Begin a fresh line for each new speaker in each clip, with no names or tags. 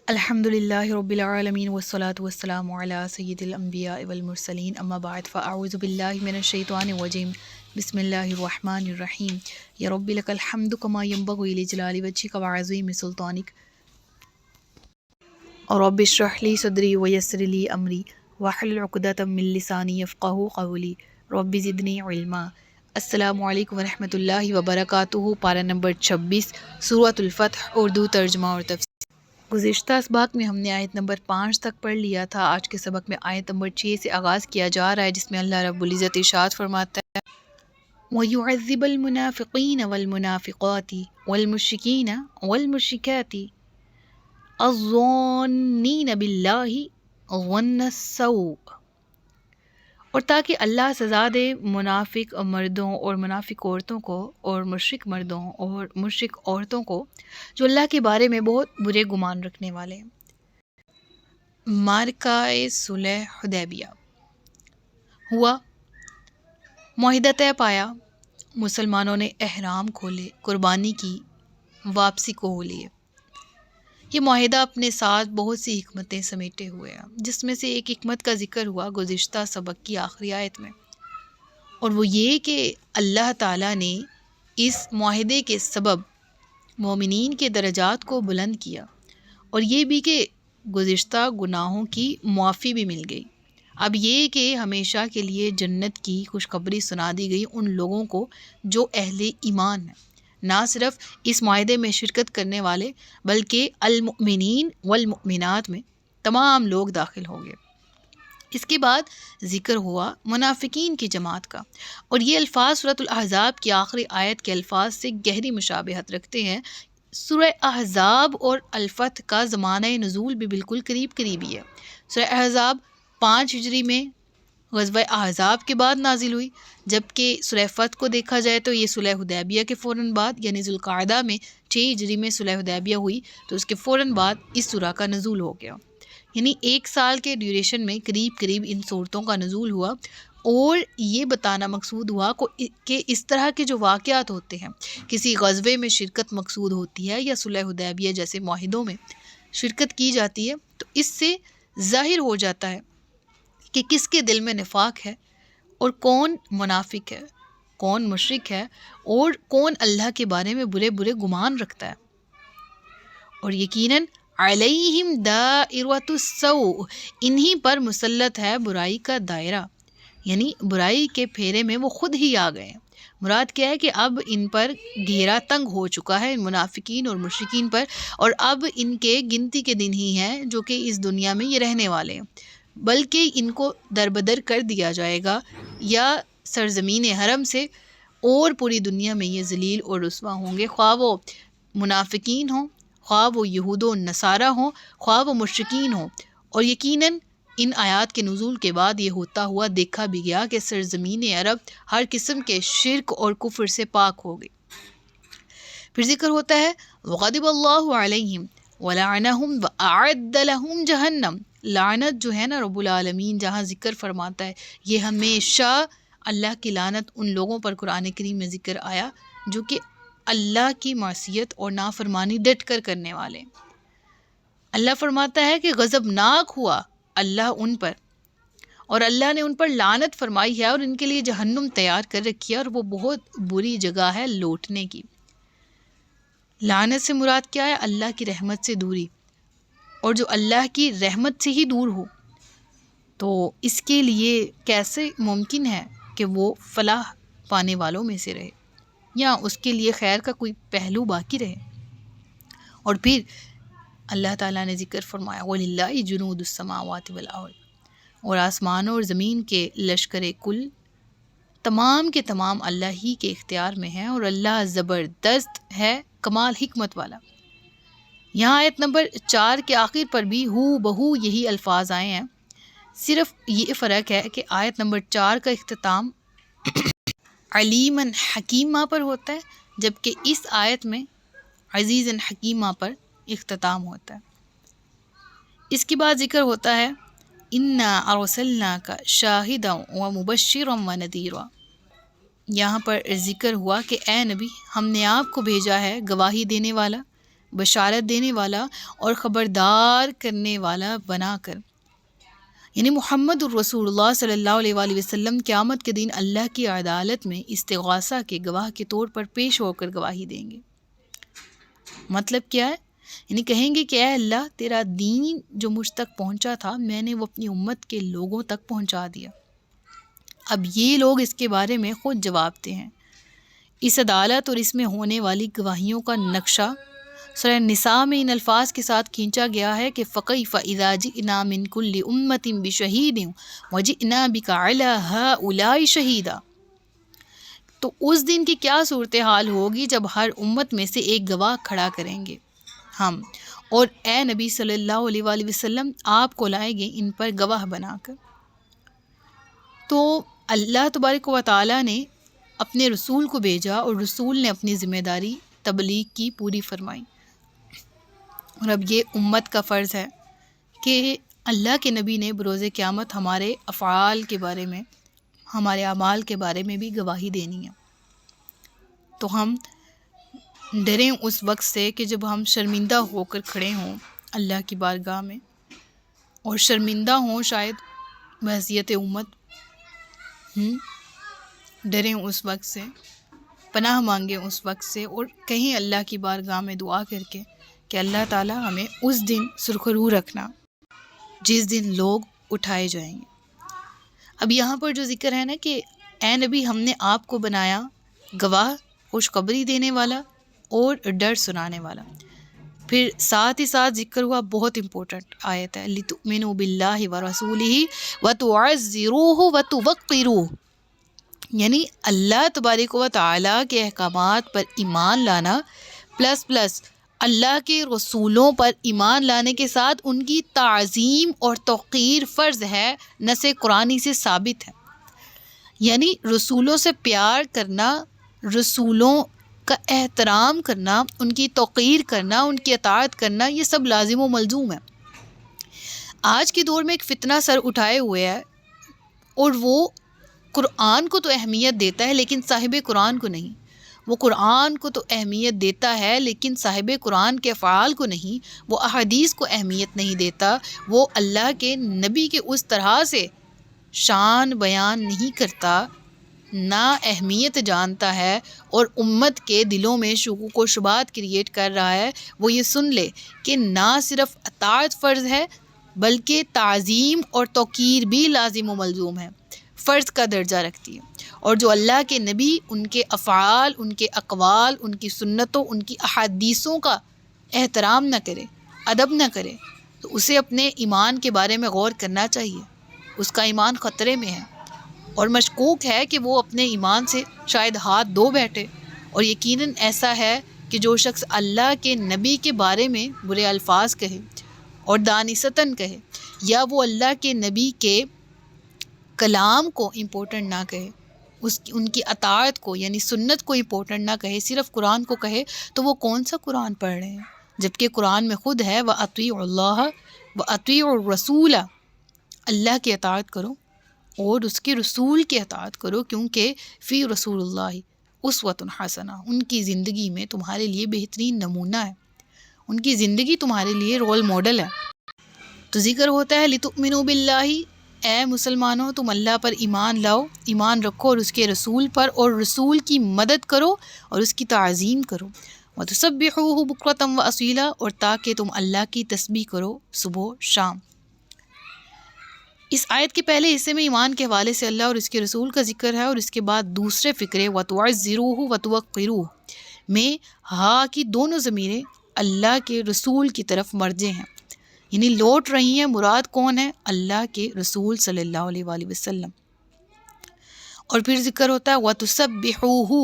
الحمد للہ رب العالمین والصلاة والسلام علی سید الانبیاء والمرسلین اما بعد فاعوذ باللہ من الشیطان الرجیم بسم اللہ الرحمن الرحیم یا رب لک الحمد کما ینبغی لجلال وجہک وعظیم سلطانک رب اشرح لی صدری ویسر لی امری واحلل عقدۃ من لسانی یفقہوا قولی رب زدنی علما۔ السلام علیکم ورحمۃ اللہ وبرکاتہ۔ پارہ نمبر 26 سورۃ الفتح، اردو ترجمہ اور تفسیر۔ گزشتہ اسباق میں ہم نے آیت نمبر 5 تک پڑھ لیا تھا۔ آج کے سبق میں آیت نمبر 6 سے آغاز کیا جا رہا ہے، جس میں اللہ رب العزت ارشاد فرماتا ہے وَيُعَذِّبَ الْمُنَافِقِينَ وَالْمُنَافِقَاتِ وَالْمُشْرِكِينَ وَالْمُشْرِكَاتِ الظَّانِّينَ بِاللَّهِ ظَنَّ السَّوْءِ، اور تاکہ اللہ سزا دے منافق مردوں اور منافق عورتوں کو، اور مشرک مردوں اور مشرک عورتوں کو جو اللہ کے بارے میں بہت برے گمان رکھنے والے ہیں۔ معرکہ صلح حدیبیہ ہوا، معاہدہ طے پایا، مسلمانوں نے احرام کھولے، قربانی کی، واپسی کو ہو لیے۔ یہ معاہدہ اپنے ساتھ بہت سی حکمتیں سمیٹے ہوئے ہیں، جس میں سے ایک حکمت کا ذکر ہوا گزشتہ سبق کی آخری آیت میں، اور وہ یہ کہ اللہ تعالیٰ نے اس معاہدے کے سبب مومنین کے درجات کو بلند کیا، اور یہ بھی کہ گزشتہ گناہوں کی معافی بھی مل گئی۔ اب یہ کہ ہمیشہ کے لیے جنت کی خوشخبری سنا دی گئی ان لوگوں کو جو اہل ایمان ہیں، نہ صرف اس معاہدے میں شرکت کرنے والے بلکہ المؤمنین والمؤمنات میں تمام لوگ داخل ہو گئے۔ اس کے بعد ذکر ہوا منافقین کی جماعت کا، اور یہ الفاظ سورۃ الاحزاب کی آخری آیت کے الفاظ سے گہری مشابہت رکھتے ہیں۔ سورہ احزاب اور الفتح کا زمانہ نزول بھی بالکل قریب قریبی ہے۔ سورہ احزاب 5 ہجری میں غزوہ احزاب کے بعد نازل ہوئی، جبکہ سورہ فتح کو دیکھا جائے تو یہ صلح حدیبیہ کے فوراً بعد، یعنی ذوالقعدہ میں 6 ہجری میں صلح حدیبیہ ہوئی، تو اس کے فوراً بعد اس سورہ کا نزول ہو گیا۔ یعنی 1 سال کے ڈیوریشن میں قریب قریب ان صورتوں کا نزول ہوا، اور یہ بتانا مقصود ہوا کہ اس طرح کے جو واقعات ہوتے ہیں، کسی غزوے میں شرکت مقصود ہوتی ہے یا صلح حدیبیہ جیسے معاہدوں میں شرکت کی جاتی ہے، تو اس سے ظاہر ہو جاتا ہے کہ کس کے دل میں نفاق ہے، اور کون منافق ہے، کون مشرک ہے، اور کون اللہ کے بارے میں برے برے گمان رکھتا ہے۔ اور یقیناً علیہم دائرۃ السوء، انہی پر مسلط ہے برائی کا دائرہ، یعنی برائی کے پھیرے میں وہ خود ہی آ گئے ہیں۔ مراد کیا ہے کہ اب ان پر گھیرا تنگ ہو چکا ہے، منافقین اور مشرکین پر، اور اب ان کے گنتی کے دن ہی ہیں جو کہ اس دنیا میں یہ رہنے والے ہیں، بلکہ ان کو دربدر کر دیا جائے گا یا سرزمین حرم سے، اور پوری دنیا میں یہ ذلیل اور رسوا ہوں گے، خواہ وہ منافقین ہوں، خواہ وہ یہود و نصارہ ہوں، خواہ وہ مشرکین ہوں۔ اور یقیناً ان آیات کے نزول کے بعد یہ ہوتا ہوا دیکھا بھی گیا کہ سرزمین عرب ہر قسم کے شرک اور کفر سے پاک ہو گئی۔ پھر ذکر ہوتا ہے وغضب اللہ علیہم ولعنہم واعد لہم جہنم، لعنت جو ہے نا رب العالمین جہاں ذکر فرماتا ہے، یہ ہمیشہ اللہ کی لعنت ان لوگوں پر قرآن کریم میں ذکر آیا جو کہ اللہ کی معصیت اور نافرمانی ڈٹ کر کرنے والے ہیں۔ اللہ فرماتا ہے کہ غضبناک ہوا اللہ ان پر، اور اللہ نے ان پر لعنت فرمائی ہے، اور ان کے لیے جہنم تیار کر رکھی ہے، اور وہ بہت بری جگہ ہے لوٹنے کی۔ لعنت سے مراد کیا ہے؟ اللہ کی رحمت سے دوری، اور جو اللہ کی رحمت سے ہی دور ہو تو اس کے لیے کیسے ممکن ہے کہ وہ فلاح پانے والوں میں سے رہے، یا اس کے لیے خیر کا کوئی پہلو باقی رہے۔ اور پھر اللہ تعالیٰ نے ذکر فرمایا وَلِلَّهِ جُنُودُ السَّمَاوَاتِ وَالْأَرْضِ، اور آسمانوں اور زمین کے لشکر کل تمام کے تمام اللہ ہی کے اختیار میں ہیں، اور اللہ زبردست ہے، کمال حکمت والا۔ یہاں آیت نمبر 4 کے آخر پر بھی ہو بہو یہی الفاظ آئے ہیں، صرف یہ فرق ہے کہ آیت نمبر 4 کا اختتام علیمًا حکیمہ پر ہوتا ہے، جبکہ اس آیت میں عزیزًا حکیمہ پر اختتام ہوتا ہے۔ اس کے بعد ذکر ہوتا ہے اِنَّا أَرْسَلْنَاكَ شَاهِدًا وَمُبَشِّرًا وَنَذِيرًا، یہاں پر ذکر ہوا کہ اے نبی، ہم نے آپ کو بھیجا ہے گواہی دینے والا، بشارت دینے والا اور خبردار کرنے والا بنا کر. یعنی محمد الرسول اللہ صلی اللہ علیہ وآلہ وسلم قیامت کے دن اللہ کی عدالت میں استغاثہ کے گواہ کے طور پر پیش ہو کر گواہی دیں گے. مطلب کیا ہے؟ یعنی کہیں گے کہ اے اللہ، تیرا دین جو مجھ تک پہنچا تھا میں نے وہ اپنی امت کے لوگوں تک پہنچا دیا. اب یہ لوگ اس کے بارے میں خود جواب دیں ہیں. اس عدالت اور اس میں ہونے والی گواہیوں کا نقشہ سورہ نساء میں ان الفاظ کے ساتھ کھینچا گیا ہے کہ فَكَيْفَ إِذَا جِئْنَا مِن كُلِّ أُمَّةٍ بِشَهِيدٍ وَجِئْنَا بِكَ عَلَى هَؤُلَاءِ شَهِيدًا. تو اس دن کی کیا صورتحال ہوگی جب ہر امت میں سے ایک گواہ کھڑا کریں گے ہم، اور اے نبی صلی اللہ علیہ وآلہ وسلم آپ کو لائیں گے ان پر گواہ بنا کر. تو اللہ تبارک و تعالیٰ نے اپنے رسول کو بھیجا اور رسول نے اپنی ذمہ داری تبلیغ کی پوری فرمائی. اور اب یہ امت کا فرض ہے کہ اللہ کے نبی نے بروز قیامت ہمارے افعال کے بارے میں، ہمارے اعمال کے بارے میں بھی گواہی دینی ہے. تو ہم ڈریں اس وقت سے کہ جب ہم شرمندہ ہو کر کھڑے ہوں اللہ کی بارگاہ میں، اور شرمندہ ہوں شاید بحیثیت امت. ڈریں اس وقت سے، پناہ مانگیں اس وقت سے، اور کہیں اللہ کی بارگاہ میں دعا کر کے کہ اللہ تعالیٰ ہمیں اس دن سرخرو رکھنا جس دن لوگ اٹھائے جائیں گے. اب یہاں پر جو ذکر ہے نا کہ اے نبی ہم نے آپ کو بنایا گواہ، خوشخبری دینے والا اور ڈر سنانے والا. پھر ساتھ ہی ساتھ ذکر ہوا بہت امپورٹنٹ آیت ہے لِتُؤْمِنُوا بِاللَّهِ وَرَسُولِهِ وَتُعَزِّرُوهُ وَتُوَقِّرُوهُ. یعنی اللہ تبارک و تعالیٰ کے احکامات پر ایمان لانا پلس اللہ کے رسولوں پر ایمان لانے کے ساتھ ان کی تعظیم اور توقیر فرض ہے، نص قرآنی سے ثابت ہے. یعنی رسولوں سے پیار کرنا، رسولوں کا احترام کرنا، ان کی توقیر کرنا، ان کی اطاعت کرنا، یہ سب لازم و ملزوم ہے. آج کے دور میں ایک فتنہ سر اٹھائے ہوئے ہے، اور وہ قرآن کو تو اہمیت دیتا ہے لیکن صاحب قرآن کو نہیں. وہ قرآن کو تو اہمیت دیتا ہے لیکن صاحب قرآن کے افعال کو نہیں، وہ احادیث کو اہمیت نہیں دیتا، وہ اللہ کے نبی کے اس طرح سے شان بیان نہیں کرتا، نہ اہمیت جانتا ہے، اور امت کے دلوں میں شکوک و شبہات کریٹ کر رہا ہے. وہ یہ سن لے کہ نہ صرف اطاعت فرض ہے بلکہ تعظیم اور توقیر بھی لازم و ملزوم ہے، فرض کا درجہ رکھتی ہے. اور جو اللہ کے نبی، ان کے افعال، ان کے اقوال، ان کی سنتوں، ان کی احادیثوں کا احترام نہ کرے، ادب نہ کرے، تو اسے اپنے ایمان کے بارے میں غور کرنا چاہیے. اس کا ایمان خطرے میں ہے، اور مشکوک ہے کہ وہ اپنے ایمان سے شاید ہاتھ دھو بیٹھے. اور یقیناً ایسا ہے کہ جو شخص اللہ کے نبی کے بارے میں برے الفاظ کہے اور دانستاً کہے، یا وہ اللہ کے نبی کے کلام کو امپورٹنٹ نہ کہے، ان کی اطاعت کو یعنی سنت کو امپورٹنٹ نہ کہے، صرف قرآن کو کہے، تو وہ کون سا قرآن پڑھ رہے ہیں؟ جبکہ قرآن میں خود ہے وَأَطِيعُوا اللَّهَ وَأَطِيعُوا الرَّسُولَ، اللہ کی اطاعت کرو اور اس کے رسول کی اطاعت کرو، کیونکہ فی رسول اللہ اسوۃ حسنہ، ان کی زندگی میں تمہارے لیے بہترین نمونہ ہے، ان کی زندگی تمہارے لیے رول ماڈل ہے. تو ذکر ہوتا ہے لِتُؤْمِنُوا بِاللَّهِ، اے مسلمانوں تم اللہ پر ایمان لاؤ، ایمان رکھو، اور اس کے رسول پر، اور رسول کی مدد کرو اور اس کی تعظیم کرو. وَتُسَبِّحُوهُ بُكْرَةً وَأَصِيلًا، اور تاکہ تم اللہ کی تسبیح کرو صبح شام. اس آیت کے پہلے حصے میں ایمان کے حوالے سے اللہ اور اس کے رسول کا ذکر ہے، اور اس کے بعد دوسرے فقرے وَتُعَزِّرُوهُ وَتُوَقِّرُوهُ میں ہا کی دونوں ضمیریں اللہ کے رسول کی طرف مرجع ہیں، یعنی لوٹ رہی ہیں. مراد کون ہے؟ اللہ کے رسول صلی اللہ علیہ وآلہ وسلم. اور پھر ذکر ہوتا ہے وَتُسَبِّحُوهُ،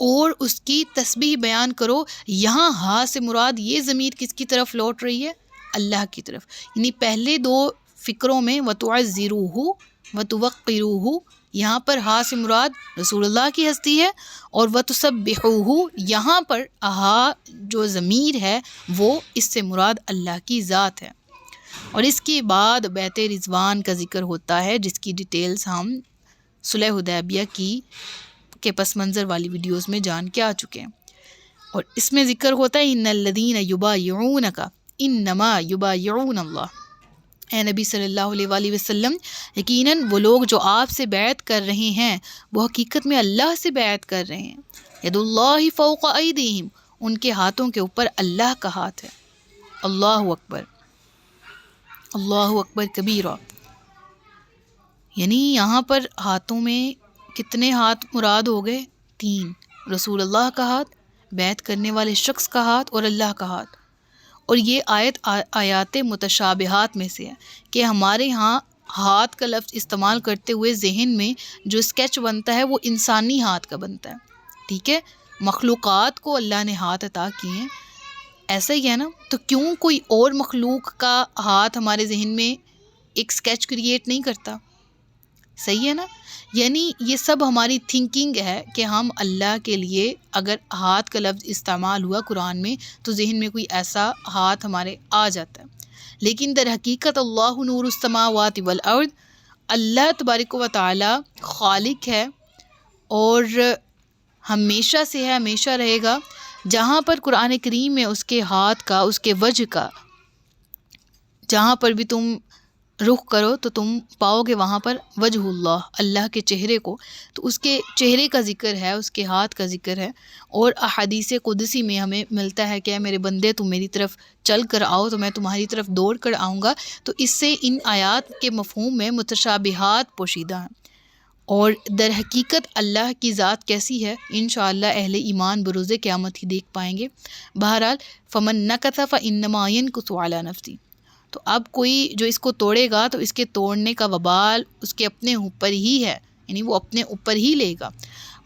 اور اس کی تسبیح بیان کرو. یہاں ہا سے مراد یہ ضمیر کس کی طرف لوٹ رہی ہے؟ اللہ کی طرف. یعنی پہلے دو فکروں میں وَتُعَزِّرُوهُ وَتُوَقِّرُوهُ، یہاں پر ہا سے مراد رسول اللہ کی ہستی ہے، اور وَتُسَبِّحُوهُ یہاں پر ہا جو ضمیر ہے وہ اس سے مراد اللہ کی ذات ہے. اور اس کے بعد بیت رضوان کا ذکر ہوتا ہے، جس کی ڈیٹیلز ہم صلح حدیبیہ کے پس منظر والی ویڈیوز میں جان کے آ چکے ہیں. اور اس میں ذکر ہوتا ہے ان الذین یبایعونک انما یبایعون اللہ، اے نبی صلی اللہ علیہ وآلہ وسلم یقیناً وہ لوگ جو آپ سے بیعت کر رہے ہیں وہ حقیقت میں اللہ سے بیعت کر رہے ہیں۔ ید اللہ فوق ایدیہم، ان کے ہاتھوں کے اوپر اللہ کا ہاتھ ہے۔ اللہ اکبر، اللہ اکبر کبیرہ، یعنی یہاں پر ہاتھوں میں کتنے ہاتھ مراد ہو گئے؟ 3، رسول اللہ کا ہاتھ، بیعت کرنے والے شخص کا ہاتھ، اور اللہ کا ہاتھ۔ اور یہ آیات متشابہات میں سے ہے کہ ہمارے ہاں ہاتھ کا لفظ استعمال کرتے ہوئے ذہن میں جو اسکیچ بنتا ہے وہ انسانی ہاتھ کا بنتا ہے، ٹھیک ہے؟ مخلوقات کو اللہ نے ہاتھ عطا کیے ہیں، ایسا ہی ہے نا؟ تو کیوں کوئی اور مخلوق کا ہاتھ ہمارے ذہن میں ایک اسکیچ کریٹ نہیں کرتا؟ صحیح ہے نا؟ یعنی یہ سب ہماری تھنکنگ ہے کہ ہم اللہ کے لیے اگر ہاتھ کا لفظ استعمال ہوا قرآن میں تو ذہن میں کوئی ایسا ہاتھ ہمارے آ جاتا ہے، لیکن در حقیقت اللہ نور السماوات والارض، اللہ تبارک و تعالی خالق ہے اور ہمیشہ سے ہے، ہمیشہ رہے گا۔ جہاں پر قرآن کریم میں اس کے ہاتھ کا، اس کے وجہ کا، جہاں پر بھی تم رخ کرو تو تم پاؤ گے وہاں پر وجہ اللہ، اللہ کے چہرے کو، تو اس کے چہرے کا ذکر ہے، اس کے ہاتھ کا ذکر ہے۔ اور احادیث قدسی میں ہمیں ملتا ہے کہ اے میرے بندے تم میری طرف چل کر آؤ تو میں تمہاری طرف دوڑ کر آؤں گا۔ تو اس سے ان آیات کے مفہوم میں متشابہات پوشیدہ ہیں، اور در حقیقت اللہ کی ذات کیسی ہے انشاءاللہ اہل ایمان بروز قیامت ہی دیکھ پائیں گے۔ بہرحال فمن نکث فانما ینکث علی نفسہ، تو اب کوئی جو اس کو توڑے گا تو اس کے توڑنے کا وبال اس کے اپنے اوپر ہی ہے، یعنی وہ اپنے اوپر ہی لے گا۔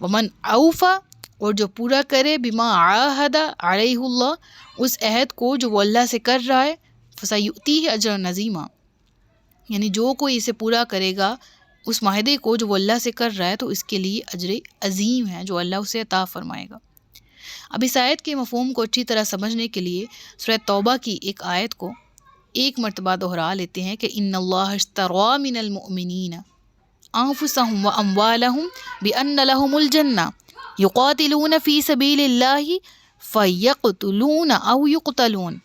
ومن اوفا، اور جو پورا کرے بما عاہد علیہ اللہ، اس عہد کو جو وہ اللہ سے کر رہا ہے، فسیؤتیہ اجرا عظیما، یعنی جو کوئی اسے پورا کرے گا اس معاہدے کو جو وہ اللہ سے کر رہا ہے تو اس کے لیے اجر عظیم ہے جو اللہ اسے عطا فرمائے گا۔ اب اس آیت کے مفہوم کو اچھی طرح سمجھنے کے لیے سورہ توبہ کی ایک آیت کو ایک مرتبہ دہرا لیتے ہیں کہ ان اللہ اشتری من المؤمنین انفسهم واموالهم بان لهم الجنہ یقاتلون فی سبیل اللہ فیقتلون او یقتلون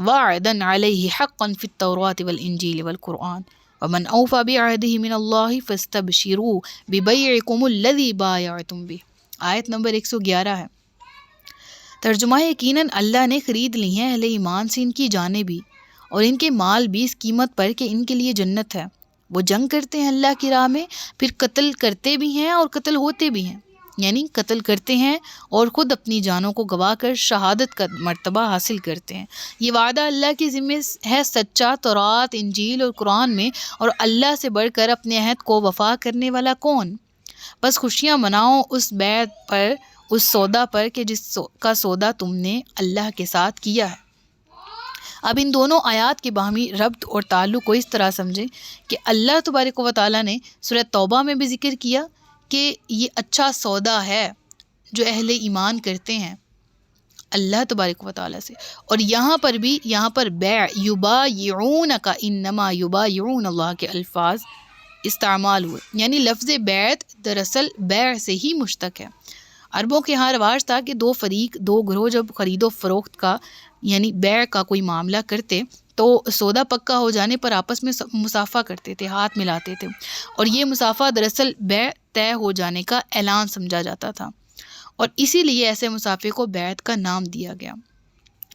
وعدا علیہ حقا فی التوراۃ والانجیل والقرآن ومن اوفى بعہدہ من اللہ فاستبشروا ببیعکم الذی بایعتم بہ۔ آیت نمبر 111 ہے۔ ترجمہ: یقیناً اللہ نے خرید لی ہیں اہل ایمان سے ان کی جانیں بھی اور ان کے مال بھی اس قیمت پر کہ ان کے لیے جنت ہے۔ وہ جنگ کرتے ہیں اللہ کی راہ میں، پھر قتل کرتے بھی ہیں اور قتل ہوتے بھی ہیں، یعنی قتل کرتے ہیں اور خود اپنی جانوں کو گوا کر شہادت کا مرتبہ حاصل کرتے ہیں۔ یہ وعدہ اللہ کے ذمہ ہے سچا تورات، انجیل اور قرآن میں، اور اللہ سے بڑھ کر اپنے عہد کو وفا کرنے والا کون؟ بس خوشیاں مناؤ اس بیعت پر، اس سودا پر کہ جس کا سودا تم نے اللہ کے ساتھ کیا ہے۔ اب ان دونوں آیات کے باہمی ربط اور تعلق کو اس طرح سمجھیں کہ اللہ تبارک و تعالیٰ نے سورہ توبہ میں بھی ذکر کیا کہ یہ اچھا سودا ہے جو اہل ایمان کرتے ہیں اللہ تبارک و تعالیٰ سے، اور یہاں پر بھی بیع یبایعون کا انما یبایعون اللہ کے الفاظ استعمال ہوئے، یعنی لفظ بیعت دراصل بیع سے ہی مشتق ہے۔ عربوں کے ہاں رواج تھا کہ دو گروہ جب خرید و فروخت کا یعنی بیع کا کوئی معاملہ کرتے تو سودا پکا ہو جانے پر آپس میں مصافحہ کرتے تھے، ہاتھ ملاتے تھے، اور یہ مصافحہ دراصل بیع طے ہو جانے کا اعلان سمجھا جاتا تھا، اور اسی لیے ایسے مصافحے کو بیعت کا نام دیا گیا۔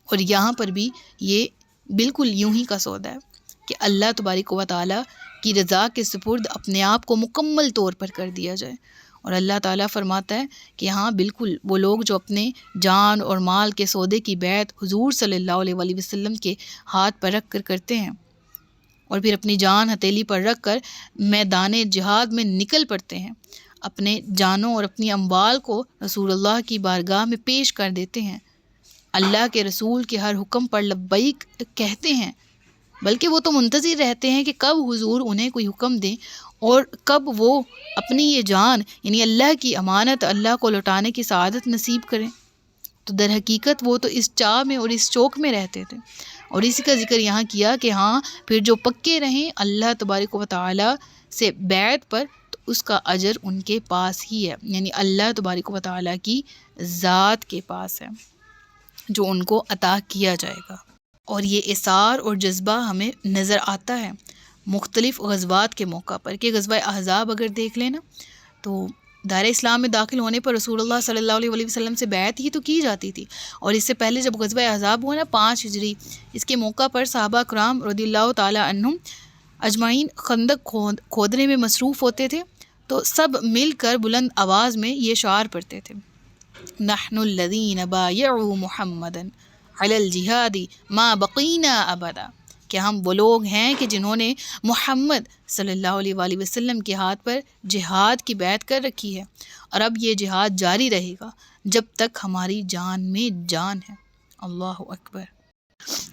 اور یہاں پر بھی یہ بالکل یوں ہی کا سودا ہے کہ اللہ تبارک و تعالیٰ کی رضا کے سپرد اپنے آپ کو مکمل طور پر کر دیا جائے، اور اللہ تعالیٰ فرماتا ہے کہ ہاں بالکل وہ لوگ جو اپنے جان اور مال کے سودے کی بیعت حضور صلی اللہ علیہ وآلہ وسلم کے ہاتھ پر رکھ کر کرتے ہیں اور پھر اپنی جان ہتھیلی پر رکھ کر میدان جہاد میں نکل پڑتے ہیں، اپنے جانوں اور اپنی اموال کو رسول اللہ کی بارگاہ میں پیش کر دیتے ہیں، اللہ کے رسول کے ہر حکم پر لبیک کہتے ہیں، بلکہ وہ تو منتظر رہتے ہیں کہ کب حضور انہیں کوئی حکم دیں اور کب وہ اپنی یہ جان یعنی اللہ کی امانت اللہ کو لوٹانے کی سعادت نصیب کریں۔ تو در حقیقت وہ تو اس چاہ میں اور اس چوک میں رہتے تھے، اور اسی کا ذکر یہاں کیا کہ ہاں پھر جو پکے رہیں اللہ تبارک و تعالیٰ سے بیعت پر، تو اس کا اجر ان کے پاس ہی ہے، یعنی اللہ تبارک و تعالیٰ کی ذات کے پاس ہے جو ان کو عطا کیا جائے گا۔ اور یہ اثار اور جذبہ ہمیں نظر آتا ہے مختلف غزوات کے موقع پر، کہ غزوہ احزاب اگر دیکھ لیں نا تو دائرہ اسلام میں داخل ہونے پر رسول اللہ صلی اللہ علیہ وسلم سے بیعت ہی تو کی جاتی تھی، اور اس سے پہلے جب غزوہ احزاب ہوا نا 5 ہجری، اس کے موقع پر صحابہ کرام رضی اللہ تعالی عنہم اجمعین خندق کھودنے میں مصروف ہوتے تھے، تو سب مل کر بلند آواز میں یہ شعار پڑھتے تھے، نحن الذین بایعوا محمدا علی الجہاد ما بقینا ابدا، کہ ہم وہ لوگ ہیں کہ جنہوں نے محمد صلی اللہ علیہ وآلہ وسلم کے ہاتھ پر جہاد کی بیعت کر رکھی ہے، اور اب یہ جہاد جاری رہے گا جب تک ہماری جان میں جان ہے۔ اللہ اکبر۔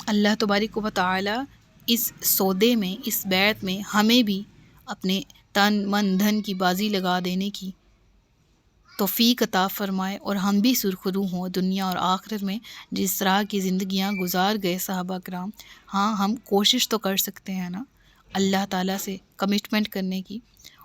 اللہ تبارک و تعالی اس سودے میں، اس بیعت میں ہمیں بھی اپنے تن من دھن کی بازی لگا دینے کی توفیق عطا فرمائے، اور ہم بھی سرخرو ہوں دنیا اور آخرت میں جس طرح کی زندگیاں گزار گئے صحابہ کرام۔ ہاں ہم کوشش تو کر سکتے ہیں نا اللہ تعالیٰ سے کمٹمنٹ کرنے کی،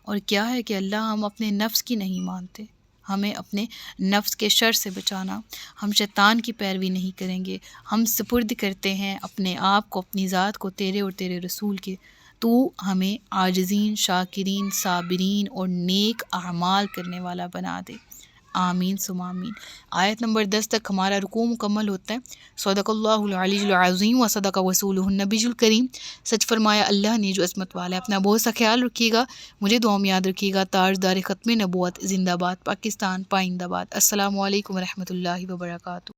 اور کیا ہے کہ اللہ ہم اپنے نفس کی نہیں مانتے، ہمیں اپنے نفس کے شر سے بچانا، ہم شیطان کی پیروی نہیں کریں گے، ہم سپرد کرتے ہیں اپنے آپ کو، اپنی ذات کو تیرے اور تیرے رسول کے، تو ہمیں عاجزین، شاکرین، صابرین اور نیک اعمال کرنے والا بنا دے۔ آمین ثم آمین۔ آیت نمبر 10 تک ہمارا رکوع مکمل ہوتا ہے۔ صدق اللہ العلی العظیم و صدق رسولہ النبی الکریم۔ سچ فرمایا اللہ نے جو عظمت والا ہے۔ اپنا بہت سا خیال رکھیے گا، مجھے دعا میں یاد رکھیے گا۔ تاجدار ختم نبوت زندہ باد، پاکستان پائندہ باد۔ السلام علیکم ورحمۃ اللہ وبرکاتہ۔